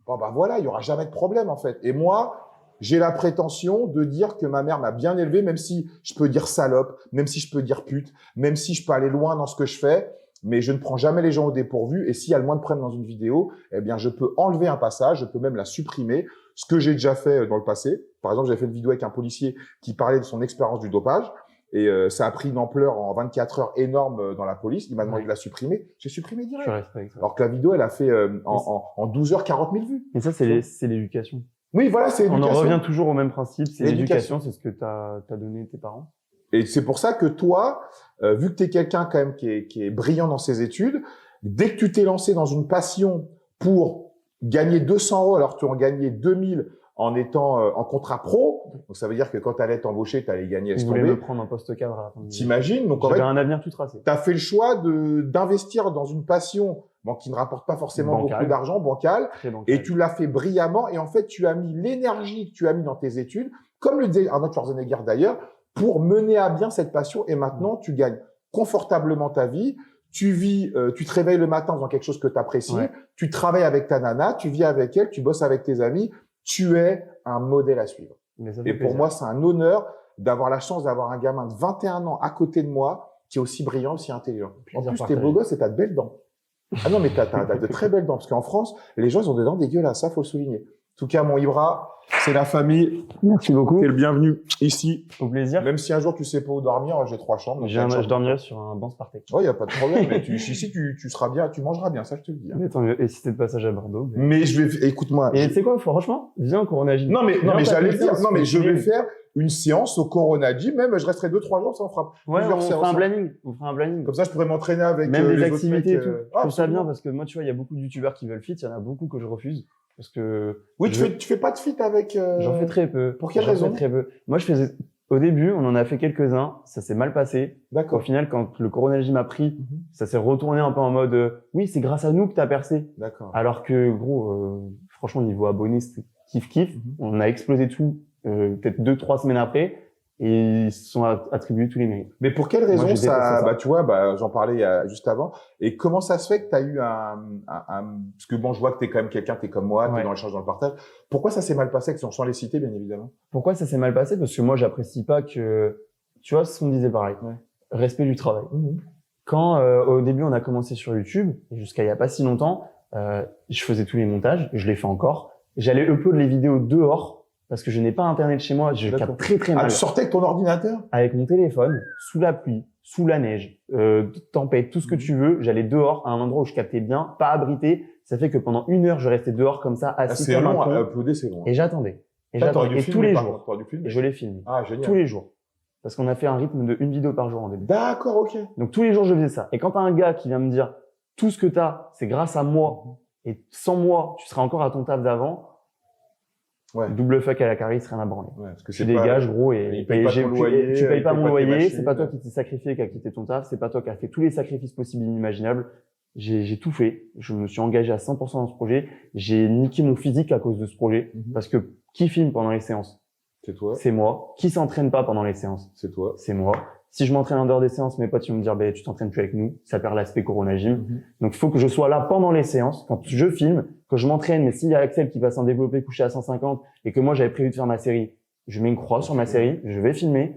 voilà, il y aura jamais de problème en fait. Et moi, j'ai la prétention de dire que ma mère m'a bien élevé, même si je peux dire salope, même si je peux dire pute, même si je peux aller loin dans ce que je fais, mais je ne prends jamais les gens au dépourvu. Et s'il y a le moins de problèmes dans une vidéo, eh bien, je peux enlever un passage, je peux même la supprimer, ce que j'ai déjà fait dans le passé. Par exemple, j'avais fait une vidéo avec un policier qui parlait de son expérience du dopage, et ça a pris une ampleur en 24 heures énorme dans la police. Il m'a demandé de la supprimer. J'ai supprimé direct. Alors que la vidéo, elle a fait en 12 heures 40 000 vues.
Et ça, c'est l'éducation.
Oui, voilà, c'est l'éducation.
On en revient toujours au même principe, c'est l'éducation, c'est ce que t'as donné tes parents.
Et c'est pour ça que toi, vu que tu es quelqu'un quand même qui est brillant dans ses études, dès que tu t'es lancé dans une passion pour gagner 200 € alors que tu en gagnais 2000 en étant en contrat pro, donc ça veut dire que quand tu allais t'embaucher, tu allais gagner.
Tu voulais me prendre un poste cadre à la fin.
T'imagines? Donc en fait,
un avenir tout tracé.
Tu as fait le choix d'investir dans une passion qui ne rapporte pas forcément beaucoup d'argent, bancale, et tu l'as fait brillamment. Et en fait, tu as mis l'énergie que tu as mis dans tes études, comme le disait Arnold Schwarzenegger d'ailleurs, pour mener à bien cette passion. Et maintenant, tu gagnes confortablement ta vie. Tu vis, tu te réveilles le matin en faisant quelque chose que tu apprécies. Tu travailles avec ta nana, tu vis avec elle, tu bosses avec tes amis. Tu es un modèle à suivre. Et pour moi, c'est un honneur d'avoir la chance d'avoir un gamin de 21 ans à côté de moi qui est aussi brillant, aussi intelligent. En plus, t'es beau gosse et t'as de belles dents. Ah non, mais t'as de très belles dents. Parce qu'en France, les gens, ils ont des dents dégueulasses. Ça, faut le souligner. En tout cas, mon Ibra, c'est la famille.
Merci beaucoup.
T'es le bienvenu ici.
Au plaisir.
Même si un jour tu sais pas où dormir, j'ai 3 chambres.
Je dormirai sur un banc Spartek.
Ouais, y a pas de problème. Mais ici, tu seras bien, tu mangeras bien, ça je te le dis.
Mais tant mieux. Et si t'es de passage à Bordeaux.
Mais je vais, écoute-moi.
Et tu sais quoi, franchement, viens au Corona Gym.
Non, mais j'allais dire, non, mais je vais faire une séance au Corona Gym. Même, je resterai 2-3 jours, ça on fera
plusieurs séances. On fera un planning.
Comme ça, je pourrais m'entraîner avec
même des activités et tout. Je trouve ça bien parce que moi, tu vois, il y a beaucoup de youtubeurs qui veulent fit. Il y en a beaucoup que je refuse. Parce que.
Oui, tu fais pas de fit avec,
J'en fais très peu.
Pour quelle raison?
J'en fais très peu. Moi, au début, on en a fait quelques-uns. Ça s'est mal passé.
D'accord.
Au final, quand le Corona Gym a pris, ça s'est retourné un peu en mode, oui, c'est grâce à nous que t'as percé.
D'accord.
Alors que, gros, franchement, niveau abonnés, c'était kiff. On a explosé tout, peut-être 2-3 semaines après. Et ils se sont attribués tous les mérites.
Mais pour quelle raison
moi,
ça, tu vois, j'en parlais juste avant. Et comment ça se fait que tu as eu parce que bon, je vois que t'es quand même quelqu'un, t'es comme moi, t'es dans l'échange, dans le partage. Pourquoi ça s'est mal passé, sans les citer, bien évidemment?
Pourquoi ça s'est mal passé? Parce que moi, j'apprécie pas que, tu vois, ce qu'on disait pareil. Respect du travail. Quand, au début, on a commencé sur YouTube, et jusqu'à il y a pas si longtemps, je faisais tous les montages, je les fais encore. J'allais upload les vidéos dehors parce que je n'ai pas internet chez moi. Je capte très très mal.
Tu sortais avec ton ordinateur?
Avec mon téléphone, sous la pluie, sous la neige, tempête, tout ce que tu veux. J'allais dehors à un endroit où je captais bien, pas abrité. Ça fait que pendant 1 heure, je restais dehors comme ça, assis
c'est
comme
long
un con.
à uploader, c'est long.
Et j'attendais. Et
T'aurais
j'attendais.
dû
Et tous
filmer,
les
par
jours.
contre, t'aurais dû filmer.
Et je les filme.
Ah, génial.
Tous les jours. Parce qu'on a fait un rythme de 1 vidéo par jour en début.
D'accord, ok.
Donc tous les jours, je faisais ça. Et quand t'as un gars qui vient me dire, tout ce que t'as, c'est grâce à moi, et sans moi, tu seras encore à ton taf d'avant,
Ouais.
double fuck à la carie, rien à branler.
Ouais, parce que
Tu dégages, gros, et
il paye pas ton loyer,
tu payes
il
pas
paye
mon
pas tes
loyer,
machines.
c'est pas toi qui t'es sacrifié, qui a quitté ton taf, c'est pas toi qui a fait tous les sacrifices possibles et inimaginables. J'ai tout fait. Je me suis engagé à 100% dans ce projet. J'ai niqué mon physique à cause de ce projet. Parce que qui filme pendant les séances?
C'est toi.
C'est moi. Qui s'entraîne pas pendant les séances?
C'est toi.
C'est moi. Si je m'entraîne en dehors des séances, mes potes ils vont me dire, ben, tu t'entraînes plus avec nous. Ça perd l'aspect Corona Gym. Donc, il faut que je sois là pendant les séances, quand je filme, que je m'entraîne. Mais s'il y a Axel qui va s'en développer couché à 150 et que moi, j'avais prévu de faire ma série, je mets une croix sur ma série, je vais filmer.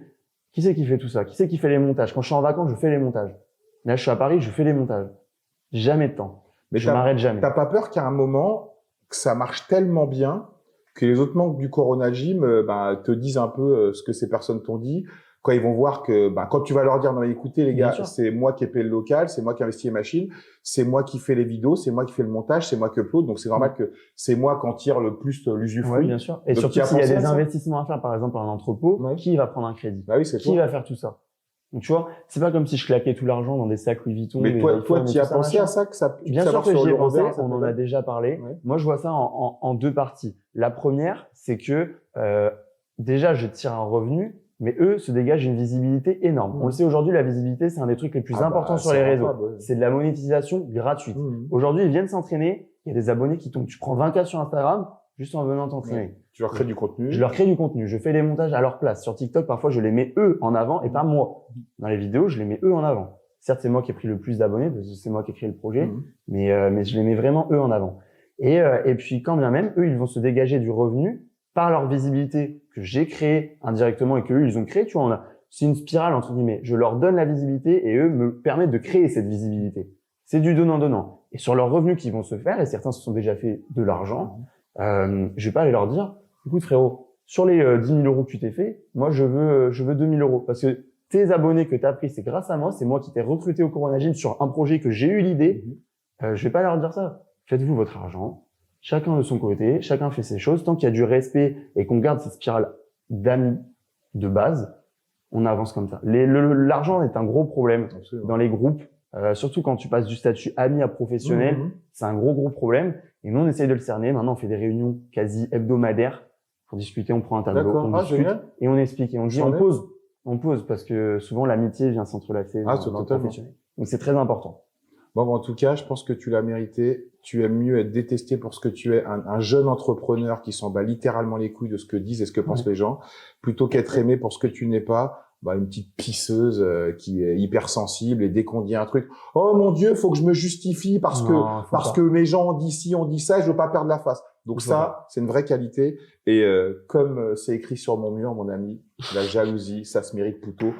Qui c'est qui fait tout ça? Qui c'est qui fait les montages? Quand je suis en vacances, je fais les montages. Là, je suis à Paris, je fais les montages. Jamais de temps.
Mais
je m'arrête jamais.
T'as pas peur qu'à un moment, que ça marche tellement bien que les autres membres du Corona Gym te disent un peu ce que ces personnes t'ont dit, quand ils vont voir que quand tu vas leur dire non mais écoutez les gars, c'est moi qui ai payé le local, c'est moi qui ai investi les machines, c'est moi qui fais les vidéos, c'est moi qui fais le montage, c'est moi qui upload, donc c'est normal que c'est moi qui en tire le plus l'usufruit.
Oui, bien sûr. Et
donc,
surtout s'il y a des investissements à faire, par exemple, dans un entrepôt, qui va prendre un crédit?
Bah oui, c'est
qui va faire tout ça? Donc, tu vois, c'est pas comme si je claquais tout l'argent dans des sacs Louis Vuitton.
Mais toi, tu as pensé à ça, que ça,
bien sûr que j'y ai pensé, on en a
déjà
déjà parlé. Moi, je vois ça en 2 parties. La première, c'est que, déjà, je tire un revenu, mais eux se dégagent une visibilité énorme. On le sait aujourd'hui, la visibilité, c'est un des trucs les plus importants sur les réseaux. C'est de la monétisation gratuite. Aujourd'hui, ils viennent s'entraîner. Il y a des abonnés qui tombent. Tu prends 20K sur Instagram, juste en venant t'entraîner.
Tu leur crées du contenu.
Je leur crée du contenu. Je fais les montages à leur place. Sur TikTok, parfois, je les mets eux en avant et pas moi. Dans les vidéos, je les mets eux en avant. Certes, c'est moi qui ai pris le plus d'abonnés parce que c'est moi qui ai créé le projet, mais je les mets vraiment eux en avant. Et puis, quand bien même, eux, ils vont se dégager du revenu par leur visibilité que j'ai créée indirectement et que eux, ils ont créé. Tu vois, c'est une spirale, entre guillemets. Je leur donne la visibilité et eux me permettent de créer cette visibilité. C'est du donnant-donnant. Et sur leurs revenus qui vont se faire, et certains se sont déjà fait de l'argent, je vais pas aller leur dire, écoute frérot, sur les 10 000 euros que tu t'es fait, moi je veux 2 000 euros parce que tes abonnés que tu as pris, c'est grâce à moi, c'est moi qui t'ai recruté au Corona Gym sur un projet que j'ai eu l'idée. Je vais pas leur dire ça. Faites-vous votre argent, chacun de son côté, chacun fait ses choses. Tant qu'il y a du respect et qu'on garde cette spirale d'amis de base, on avance comme ça. L'argent est un gros problème dans les groupes, surtout quand tu passes du statut ami à professionnel. C'est un gros problème. Et nous, on essaye de le cerner. Maintenant, on fait des réunions quasi hebdomadaires pour discuter. On prend un tableau, on discute et on explique. Et on dit, on pose parce que souvent, l'amitié vient s'entrelacer dans le professionnel. Donc, c'est très important.
Bon, en tout cas, je pense que tu l'as mérité. Tu aimes mieux être détesté pour ce que tu es, un jeune entrepreneur qui s'en bat littéralement les couilles de ce que disent et ce que pensent les gens, plutôt qu'être aimé pour ce que tu n'es pas. Une petite pisseuse qui est hypersensible et dès qu'on dit un truc, oh mon Dieu, faut que je me justifie parce que mes gens ont dit ci, ont dit ça, je veux pas perdre la face. Donc ça, c'est une vraie qualité. Et comme c'est écrit sur mon mur, mon ami, la jalousie, ça se mérite plutôt.